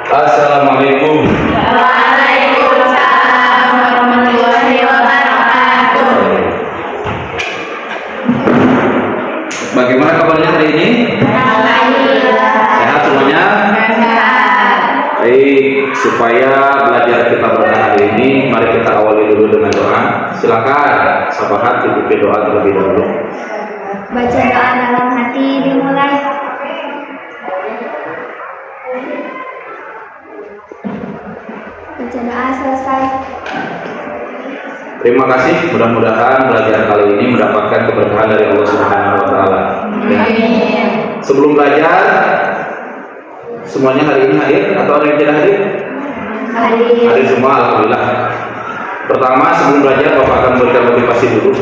Assalamualaikum. Waalaikumsalam warahmatullahi wabarakatuh. Bagaimana kabarnya hari ini? Alhamdulillah. Sehat semuanya? Sehat. Baik, supaya belajar kita pada hari ini, mari kita awali dulu dengan doa. Silakan, sahabat ikuti doa terlebih dahulu. Baca doa dalam hati dimulai. Baca doa selesai. Terima kasih, mudah-mudahan belajar kali ini mendapatkan keberkahan dari Allah Subhanahu wa taala. Amin. Sebelum belajar, semuanya hari ini hadir atau ada yang tidak hadir? Hadir. Hadir semua, alhamdulillah. Pertama, sebelum belajar Bapak akan memberikan motivasi dulu.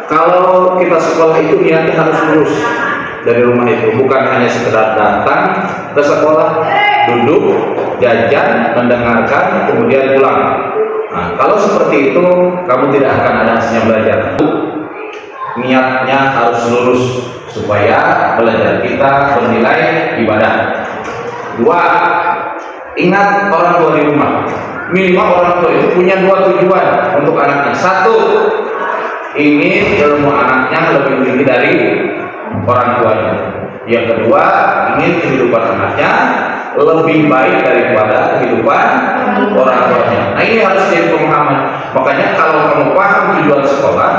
Kalau kita sekolah itu niatnya harus lurus dari rumah itu, bukan hanya sekedar datang ke sekolah, duduk, jajan, mendengarkan, kemudian pulang. Nah, kalau seperti itu, kamu tidak akan ada hasilnya belajar. Niatnya harus lurus supaya belajar kita bernilai ibadah. Dua, ingat orang tua di rumah. Minimal orang tua itu punya dua tujuan untuk anaknya. Satu, ingin ilmu anaknya lebih tinggi dari orang tuanya. Yang kedua, ingin kehidupan anaknya lebih baik daripada kehidupan orang tuanya. Nah, ini harus jadi pemahaman. Makanya kalau kamu paham tujuan sekolah,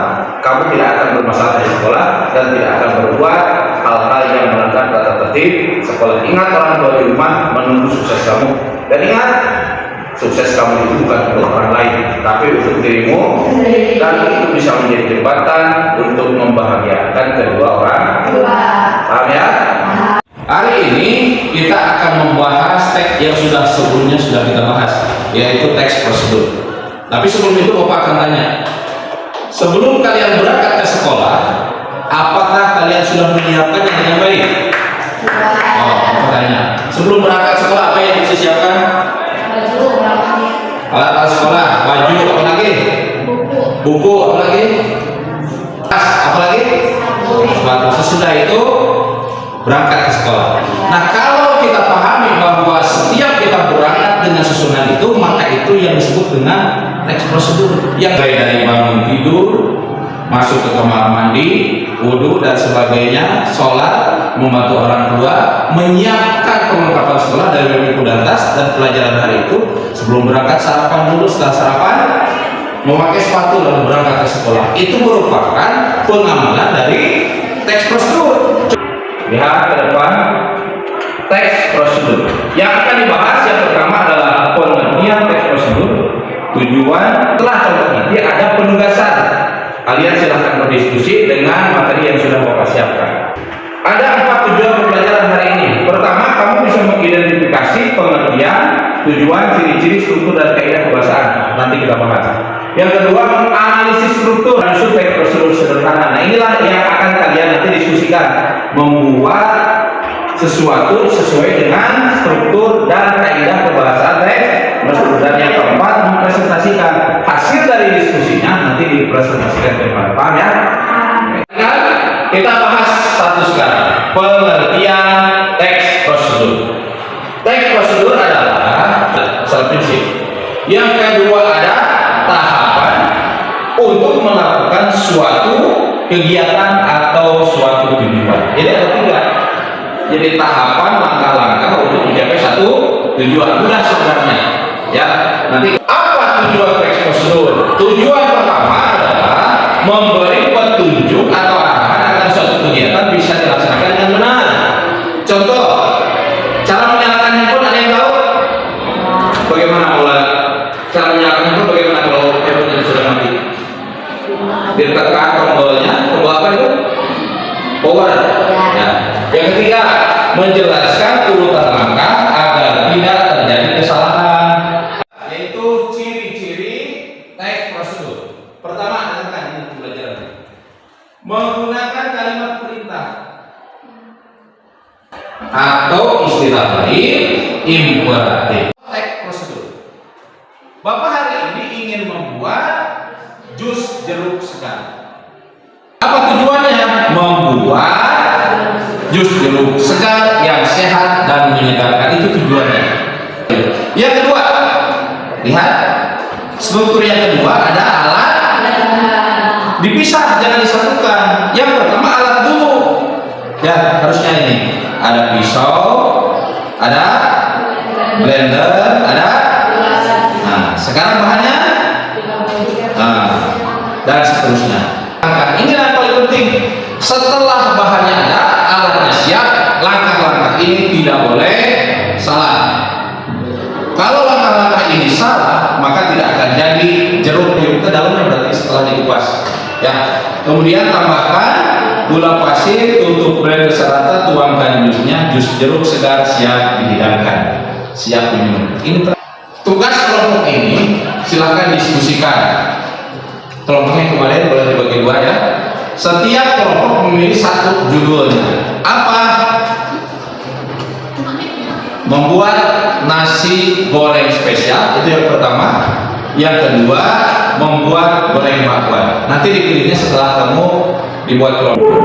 kamu tidak akan bermasalah di sekolah dan tidak akan berbuat hal-hal yang melanggar tata tertib sekolah. Ingat orang tua di rumah menunggu sukses kamu. Dan ingat, sukses kamu itu bukan untuk orang lain, tapi untuk dirimu, dan itu bisa menjadi jembatan untuk membahagiakan kedua orang tua. Paham ya? Hari ini kita akan membahas teks yang sebelumnya sudah kita bahas, yaitu teks prosedur. Tapi sebelum itu Bapak akan tanya, sebelum kalian berangkat ke sekolah, apakah kalian sudah menyiapkan yang dengan baik? Oh, Bapak tanya, sebelum berangkat sekolah apa yang bisa siapkan? Alat sekolah, baju, apa lagi? Buku, apa lagi? Tas, apa lagi? Sepatu. Sesudah itu berangkat ke sekolah. Nah, kalau kita pahami bahwa setiap kita berangkat dengan susunan itu, maka itu yang disebut dengan teks prosedur. Yang dari bangun tidur, masuk ke kamar mandi, wudhu dan sebagainya, sholat, membantu orang tua, menyiapkan perlengkapan sekolah dari buku dan tas dan pelajaran hari itu. Sebelum berangkat sarapan dulu, setelah sarapan memakai sepatu lalu berangkat ke sekolah. Itu merupakan pengamalan dari teks prosedur. Lihat ke depan, teks prosedur. Yang akan dibahas yang pertama adalah pengertian teks prosedur, tujuan, setelah contoh nanti ada penugasan. Kalian silahkan berdiskusi dengan materi yang sudah Bapak siapkan. Ada 4 tujuan pembelajaran hari ini. Pertama, kamu bisa mengidentifikasi pengertian, tujuan, ciri-ciri, struktur, dan kaidah kebahasaan. Nanti kita bahas. Yang kedua, menganalisis struktur dan teks prosedur sederhana. Nah, inilah yang akan kalian nanti diskusikan. Membuat sesuatu sesuai dengan struktur dan kaidah kebahasaan teks prosedur. Dan yang keempat, mempresentasikan hasil dari diskusinya nanti dipresentasikan ke depan. Paham ya? Kita bahas satu sekarang, pengertian teks prosedur. Teks prosedur adalah satu prinsip. Yang kedua ada tahapan untuk melakukan suatu kegiatan atau suatu tujuan. Jadi ada 3. Jadi tahapan, langkah-langkah untuk mencapai satu tujuan. Mudah sebenarnya. Ya, nanti apa tujuan teks prosedur? Tujuan pertama adalah memberi petunjuk atau arahan agar suatu kegiatan bisa dilaksanakan dengan benar. Contoh, cara menyalakan handphone ada yang tahu? Bagaimana mulai cara menyalakan handphone? Bagaimana kalau handphone sudah mati? Ditekan tombolnya, tombol apa itu? Power. Ya. Yang ketiga, menjelaskan urutan langkah agar tidak terjadi kesalahan, yaitu ciri-ciri teks prosedur. Pertama, dengarkan ini pelajaran. Menggunakan kalimat perintah atau istilah lain imperatif. Teks prosedur. Bapak hari ini ingin membuat jus jeruk segar. Apa tujuannya? Membuat jus jeruk segar yang sehat dan menyegarkan, itu tujuannya. Yang kedua, lihat struktur yang kedua ada alat, dipisah, jangan disatukan. Yang pertama alat dulu, ya harusnya ini ada pisau, ada blender, ada. Nah, sekarang bahannya, nah, dan seterusnya. Ini yang paling penting. Setelah bahannya ada, alatnya siap, langkah-langkah ini tidak boleh salah. Kalau langkah-langkah ini salah, maka tidak akan jadi jeruk ke dalamnya, berarti setelah dikupas. Ya, kemudian tambahkan gula pasir, tutup blender serata, tuangkan jusnya, jus jeruk segar siap dihidangkan, siap diminum. Ini tugas kelompok ini, silahkan diskusikan. Kelompoknya kemarin boleh dibagi dua ya. Setiap kelompok memilih satu judulnya. Apa? Membuat nasi goreng spesial, itu yang pertama. Yang kedua, membuat goreng bakwan. Nanti dipilihnya setelah kamu dibuat kelompok.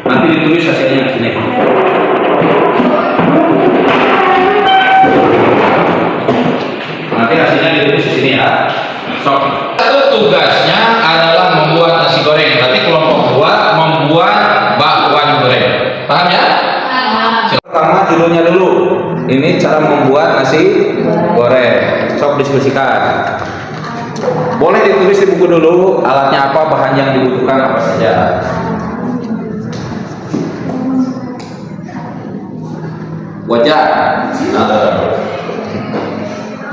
Nanti ditulis hasilnya sini. Nanti hasilnya ditulis di sini ya. So, satu tugasnya adalah membuat nasi goreng. Berarti kelompok dua membuat bakwan goreng. Paham ya? Pertama judulnya dulu. Ini cara membuat nasi goreng. Sok diskusikan. Boleh ditulis di buku dulu alatnya apa, bahan yang dibutuhkan apa saja. Wajah.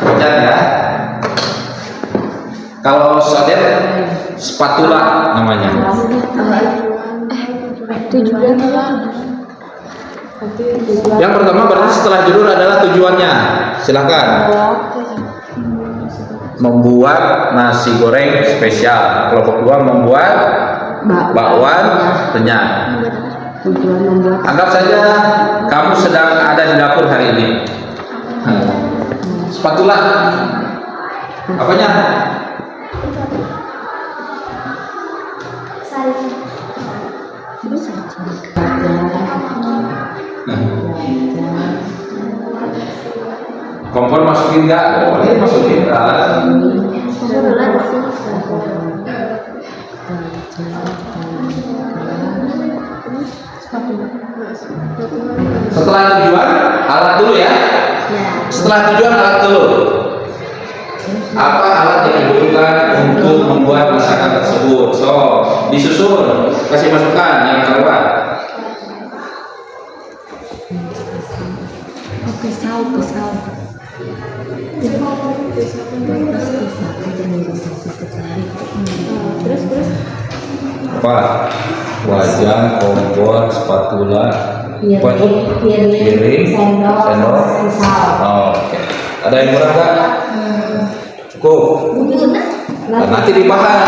Wajah ya. Kalau sadet spatula namanya. Yang pertama berarti setelah judul adalah tujuannya. Silakan. Membuat nasi goreng spesial. Kelompok dua membuat bakwan renyah. Anggap saja kamu sedang ada di dapur hari ini. Spatula. Apanya? Kompor masukin nggak? Boleh masukin kan? Setelah tujuan alat dulu ya. Setelah tujuan alat dulu. Apa alat yang dibutuhkan untuk membuat masakan tersebut? So, disusun, kasih masukan yang keluar. Pisau. Terus Apa? Wajan, kompor, spatula, piring, sendok. Oh, oke. Ada yang kurang nggak? Cukup. Nah, nanti di bahan,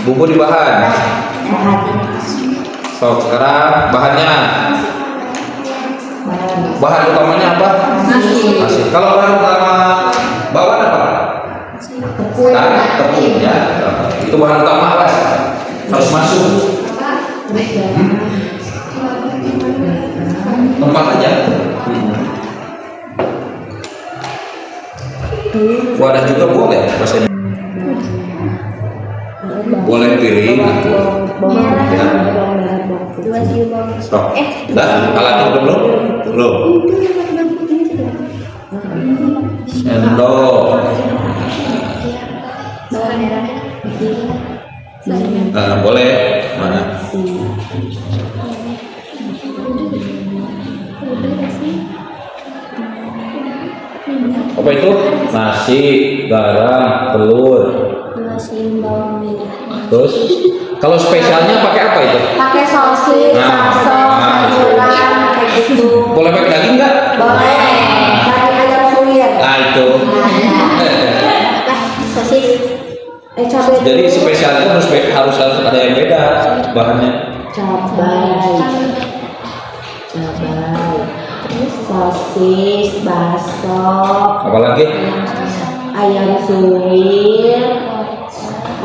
bumbu di bahan. So, sekarang bahannya. Bahan utamanya apa? Nasi. Kalau bahan utama bawang apa? Tepung ya. Itu bahan utama apa? Harus masuk. Tempat aja. Wadah juga boleh rasanya. Boleh piring atau ya. Stop. Dah, alatnya udah belum? Belum. Sendok. Nah, boleh. Mana? Apa itu? Nasi, garam, telur. Terus, kalau spesialnya pakai apa itu? Pakai sosis, bakso, sayuran, kayak gitu. Boleh pakai daging nggak? Boleh. Daging ayam suwir. Nah itu. Sosis. Cabai. Jadi spesialnya harus ada yang beda bahannya. Cabai. Sosis, bakso. Apalagi? Ayam suwir.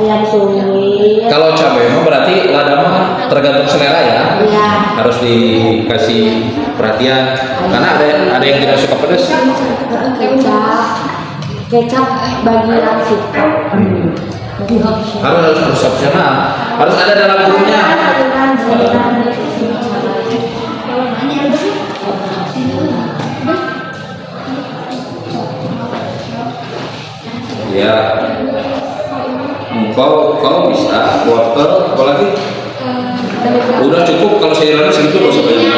ayam suwir. Kalau cabai mah berarti lada mah tergantung selera ya. Iya. Harus dikasih perhatian karena ada yang tidak suka pedas. Kecap bagi yang suka. Harus opsional. Harus ada dalam burungnya. Ya. Kalau bisa wortel apalagi udah cukup kalau sayurannya segitu nggak usah banyak.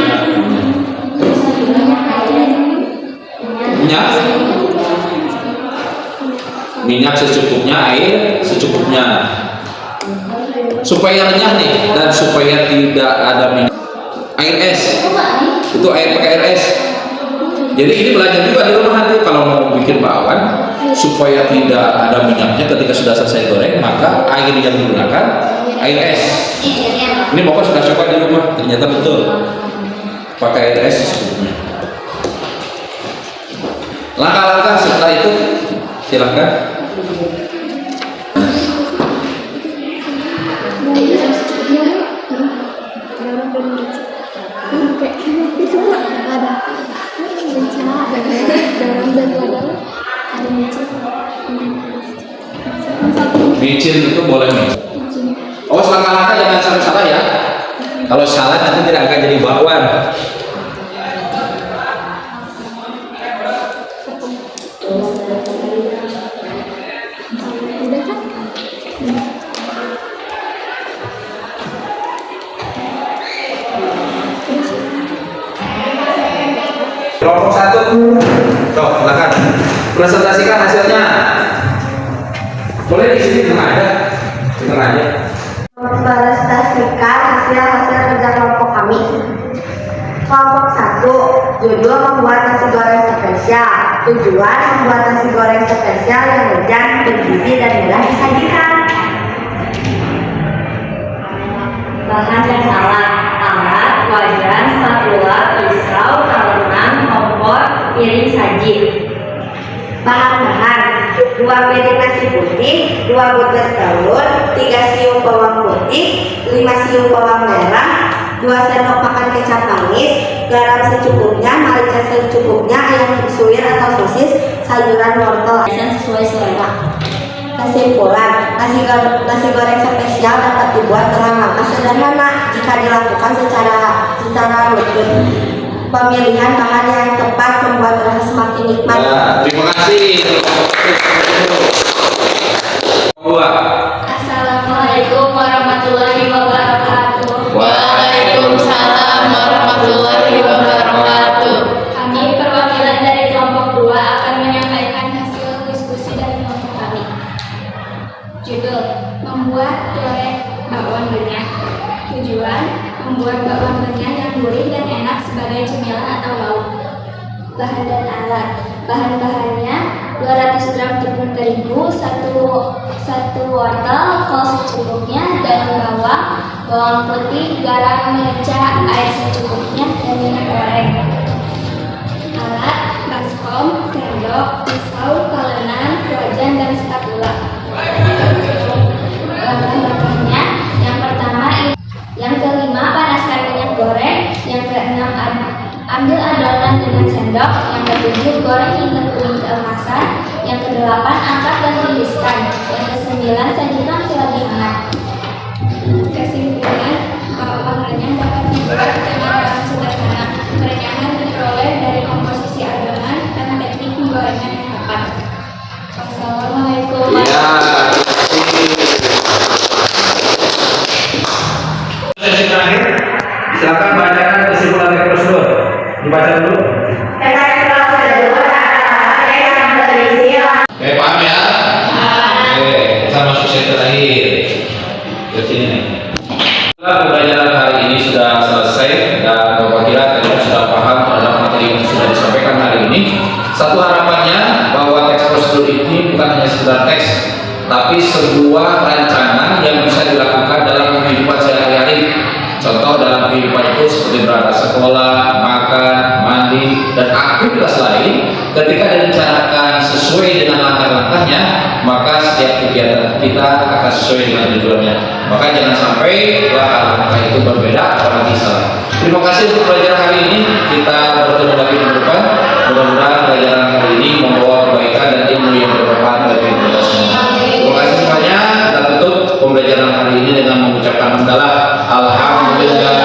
Minyak secukupnya, air secukupnya supaya renyah nih dan supaya tidak ada minyak. Air es itu air pakai air es. Jadi ini belajar juga di rumah nanti kalau mau bikin bakwan supaya tidak ada minyaknya ketika sudah selesai goreng, maka air yang digunakan air es. Ini bapak sudah coba di rumah, ternyata betul pakai air es secukupnya. Langkah-langkah setelah itu silakan. Micin itu boleh nih. Oh, langkah-langkah jangan sampai salah ya. Kalau salah nanti tidak akan jadi bakwan. Kelompok 1, silakan presentasikan hasilnya. Boleh di sini tengah ada, di tengah aja. Presentasikan hasil kerja kelompok kami. Kelompok 1, judul membuat nasi goreng spesial. Tujuan membuat nasi goreng spesial yang lezat, bergizi dan mudah disajikan. Bahan dan alat: wajan, spatula, pisau, talenan, kompor, piring saji. Bahan-bahan: 2 piring nasi putih, 2 butir telur, 3 siung bawang putih, 5 siung bawang merah, 2 sendok makan kecap manis, garam secukupnya, merica secukupnya, ayam suwir atau sosis, sayuran wortel sesuai selera. Kesimpulan, nasi goreng spesial dapat dibuat dengan langkah sederhana jika dilakukan secara rutin. Pemilihan bahan yang tepat membuat rasa semakin nikmat. Ya, terima kasih. Assalamualaikum warahmatullahi wabarakatuh. Waalaikumsalam warahmatullahi wabarakatuh. Kami perwakilan dari kelompok 2 akan menyampaikan hasil diskusi dari kelompok kami. Judul: membuat goreng bakwan renyah. Tujuan: membuat bakwan renyah yang gurih dan enak sebagai cemilan atau lauk. Bahan dan alat: bahan-bahannya 200 gram tepung terigu, 1 wortel, kol secukupnya, daun bawang, bawang putih, garam, merica, air secukupnya, dan minyak goreng. Alat: baskom, sendok, pisau, talenan, wajan, dan spatula. Langkah-langkahnya: yang pertama, yang kelima, panaskan minyak goreng. Yang keenam, ambil adonan dengan sendok. Yang ketujuh, goreng hingga kuning keemasan. Yang kedelapan, angkat dan tiriskan. Yang kesembilan, sajikan selagi hangat. Kesimpulan, bakwan renyah dapat dibuat dengan bahan sederhana. Kerenyahan diperoleh dari komposisi adonan dan teknik penggorengan yang tepat. Wassalamualaikum. Ya. Sesi terakhir, silakan bacakan kesimpulan dari prosedur. Dibaca dulu. Oke, paham ya? Oke, kita masuk sesi terakhir. Ke sini nih. Pembelajaran hari ini sudah selesai dan Bapak kira kalian sudah paham terhadap materi yang sudah disampaikan hari ini. Satu harapannya bahwa teks prosedur ini bukan hanya sekedar teks, tapi sebuah rancangan yang bisa dilakukan dalam kehidupan sehari-hari. Contoh dalam kehidupan itu seperti berangkat sekolah, makan, mandi, dan aktivitas lain. Ketika direncanakan sesuai dengan langkah-langkahnya, maka setiap kegiatan kita akan sesuai dengan tujuannya. Maka jangan sampai ya langkah itu berbeda apalagi salah. Terima kasih untuk pelajaran hari ini. Kita bertemu lagi minggu depan. Mudah-mudahan pelajaran hari ini membawa kebaikan dan ilmu yang bermanfaat bagi kita semua. Terima kasih semuanya. Kita tutup pembelajaran hari ini dengan mengucapkan hamdalah. Alhamdulillah.